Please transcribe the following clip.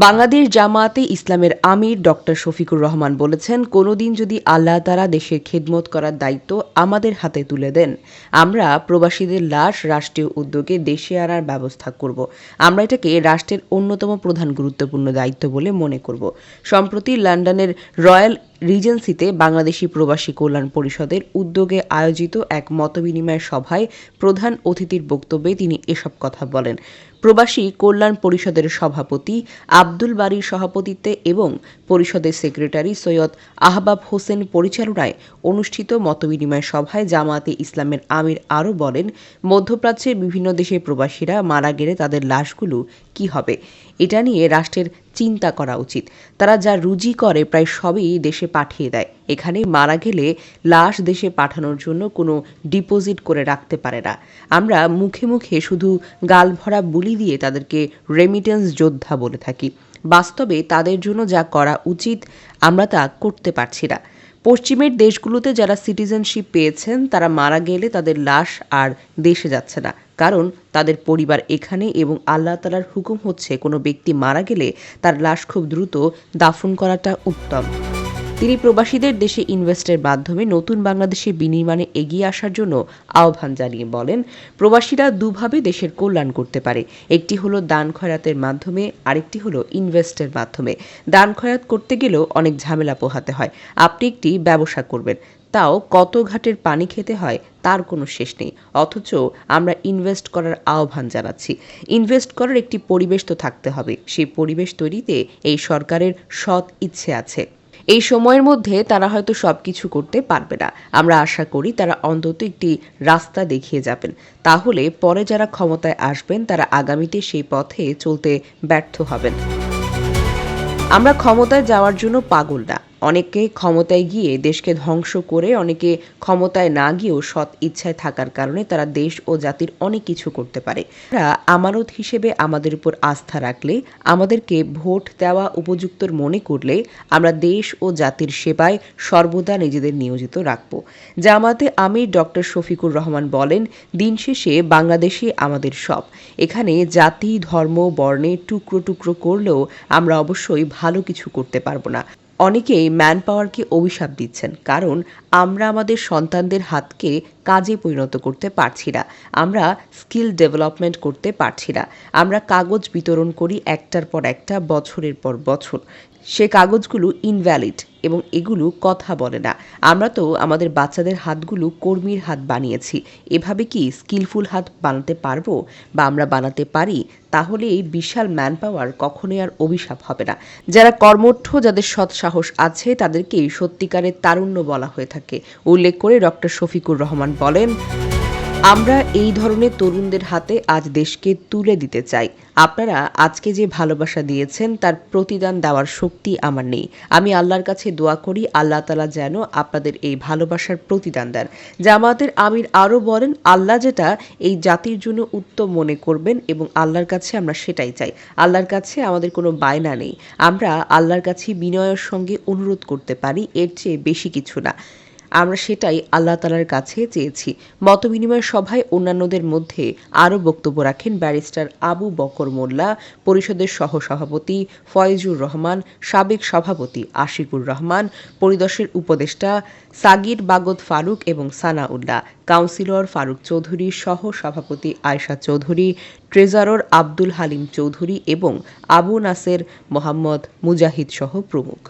বাংলাদেশ জামায়াতে ইসলামের আমির ডক্টর শফিকুর রহমান বলেছেন, কোনোদিন যদি আল্লাহ তাআলা দেশের খেদমত করার দায়িত্ব আমাদের হাতে তুলে দেন, আমরা প্রবাসীদের লাশ রাষ্ট্রীয় উদ্যোগে দেশে আনার ব্যবস্থা করব। আমরা এটাকে রাষ্ট্রের অন্যতম প্রধান গুরুত্বপূর্ণ দায়িত্ব বলে মনে করব। সম্প্রতি লন্ডনের রয়্যাল রিজেন্সিতে বাংলাদেশি প্রবাসী কল্যাণ পরিষদের উদ্যোগে আয়োজিত এক মতবিনিময় সভায় প্রধান অতিথির বক্তব্যে তিনি এসব কথা বলেন। প্রবাসী কল্যাণ পরিষদের সভাপতি আব্দুল বারীর সভাপতিত্বে এবং পরিষদের সেক্রেটারি সৈয়দ আহবাব হোসেন পরিচালনায় অনুষ্ঠিত মতবিনিময় সভায় জামায়াতে ইসলামের আমির আরও বলেন, মধ্যপ্রাচ্যের বিভিন্ন দেশের প্রবাসীরা মারা গেলে তাদের লাশগুলো কি হবে, এটা নিয়ে রাষ্ট্রের চিন্তা করা উচিত। তারা যা রুজি করে প্রায় সবই দেশে পাঠিয়ে দেয়। এখানে মারা গেলে লাশ দেশে পাঠানোর জন্য কোনো ডিপোজিট করে রাখতে পারে না। আমরা মুখে মুখে শুধু গাল ভরা বুলি দিয়ে তাদেরকে রেমিটেন্স যোদ্ধা বলে থাকি। বাস্তবে তাদের জন্য যা করা উচিত আমরা তা করতে পারছি না। পশ্চিমের দেশগুলোতে যারা সিটিজেনশিপ পেয়েছেন তারা মারা গেলে তাদের লাশ আর দেশে যাচ্ছে না, কারণ তাদের পরিবার এখানে এবং আল্লাহ তাআলার হুকুম হচ্ছে কোনো ব্যক্তি মারা গেলে তার লাশ খুব দ্রুত দাফন করাটা উত্তম। তিনি প্রবাসীদের দেশে ইনভেস্টের মাধ্যমে নতুন বাংলাদেশের বিনির্মাণে এগিয়ে আসার জন্য আহ্বান জানিয়ে বলেন, প্রবাসীরা দুভাবে দেশের কল্যাণ করতে পারে। একটি হলো দান খয়রাতের মাধ্যমে, আরেকটি হলো ইনভেস্টের মাধ্যমে। দান খয়রাত করতে গেলেও অনেক ঝামেলা পোহাতে হয়। আপনি একটি ব্যবসা করবেন, তাও কত ঘাটের পানি খেতে হয় তার কোনো শেষ নেই। অথচ আমরা ইনভেস্ট করার আহ্বান জানাচ্ছি। ইনভেস্ট করার একটি পরিবেশ তো থাকতে হবে। সেই পরিবেশ তৈরিতে এই সরকারের সৎ ইচ্ছে আছে। এই সময়ের মধ্যে তারা হয়তো সবকিছু করতে পারবে না। আমরা আশা করি তারা অন্তত একটি রাস্তা দেখিয়ে যাবেন। তাহলে পরে যারা ক্ষমতায় আসবেন তারা আগামীতে সেই পথে চলতে ব্যর্থ হবেন। আমরা ক্ষমতায় যাওয়ার জন্য পাগল না। অনেকে ক্ষমতায় গিয়ে দেশকে ধ্বংস করে, অনেকে ক্ষমতায় না গিয়েও সৎ ইচ্ছায় থাকার কারণে তারা দেশ ও জাতির অনেক কিছু করতে পারে। আমরা আমানত হিসেবে আমাদের উপর আস্থা রাখলে, আমাদেরকে ভোট দেওয়া উপযুক্ত মনে করলে আমরা দেশ ও জাতির সেবায় সর্বদা নিজেদের নিয়োজিত রাখব। জামায়াতে আমির ডক্টর শফিকুর রহমান বলেন, দিন শেষে বাংলাদেশে আমাদের সব। এখানে জাতি, ধর্ম, বর্ণে টুকরো টুকরো করলেও আমরা অবশ্যই ভালো কিছু করতে পারবো না। অনেকেই ম্যান পাওয়ারকে অভিশাপ দিচ্ছেন, কারণ আমরা আমাদের সন্তানদের হাতকে কাজে পরিণত করতে পারছি না। আমরা স্কিল ডেভেলপমেন্ট করতে পারছি না। আমরা কাগজ বিতরণ করি একটার পর একটা, বছরের পর বছর। সে কাগজগুলো ইনভ্যালিড এবং এগুলো কথা বলে না। আমরা তো আমাদের বাচ্চাদের হাতগুলো কর্মীর হাত বানিয়েছি। এভাবে কি স্কিলফুল হাত বানাতে পারবো বা আমরা বানাতে পারি? তাহলে এই বিশাল ম্যান পাওয়ার কখনোই আর অভিশাপ হবে না। যারা কর্মঠ, যাদের সৎ সাহস আছে, তাদেরকেই সত্যিকারের তারুণ্য বলা হয়ে থাকে। উল্লেখ করে ডক্টর শফিকুর রহমান বলেন, আমরা এই ধরনের তরুণদের হাতে আজ দেশকে তুলে দিতে চাই। আপনারা আজকে যে ভালোবাসা দিয়েছেন তার প্রতিদান দেওয়ার শক্তি আমার নেই। আমি আল্লাহর কাছে দোয়া করি আল্লাহ তাআলা যেন আপনাদের এই ভালোবাসার প্রতিদান দেন। জামায়াতের আমির আরও বলেন, আল্লাহ যেটা এই জাতির জন্য উত্তম মনে করবেন এবং আল্লাহর কাছে আমরা সেটাই চাই। আল্লাহর কাছে আমাদের কোনো বায়না নেই। আমরা আল্লাহর কাছে বিনয়ের সঙ্গে অনুরোধ করতে পারি, এর চেয়ে বেশি কিছু না। আমরা সেটাই আল্লাহ তাআলার কাছে চেয়েছি। মতবিনিময় সভায় অন্যান্যদের মধ্যে আরও বক্তব্য রাখেন ব্যারিস্টার আবু বকর মোল্লা, পরিষদের সহসভাপতি ফয়েজুর রহমান, সাবেক সভাপতি আশিকুর রহমান, পরিদর্শের উপদেষ্টা সাগির বাগদ ফারুক এবং সানাউল্লাহ, কাউন্সিলর ফারুক চৌধুরী, সহ সভাপতি আয়শা চৌধুরী, ট্রেজারর আব্দুল হালিম চৌধুরী এবং আবু নাসের মোহাম্মদ মুজাহিদ সহ প্রমুখ।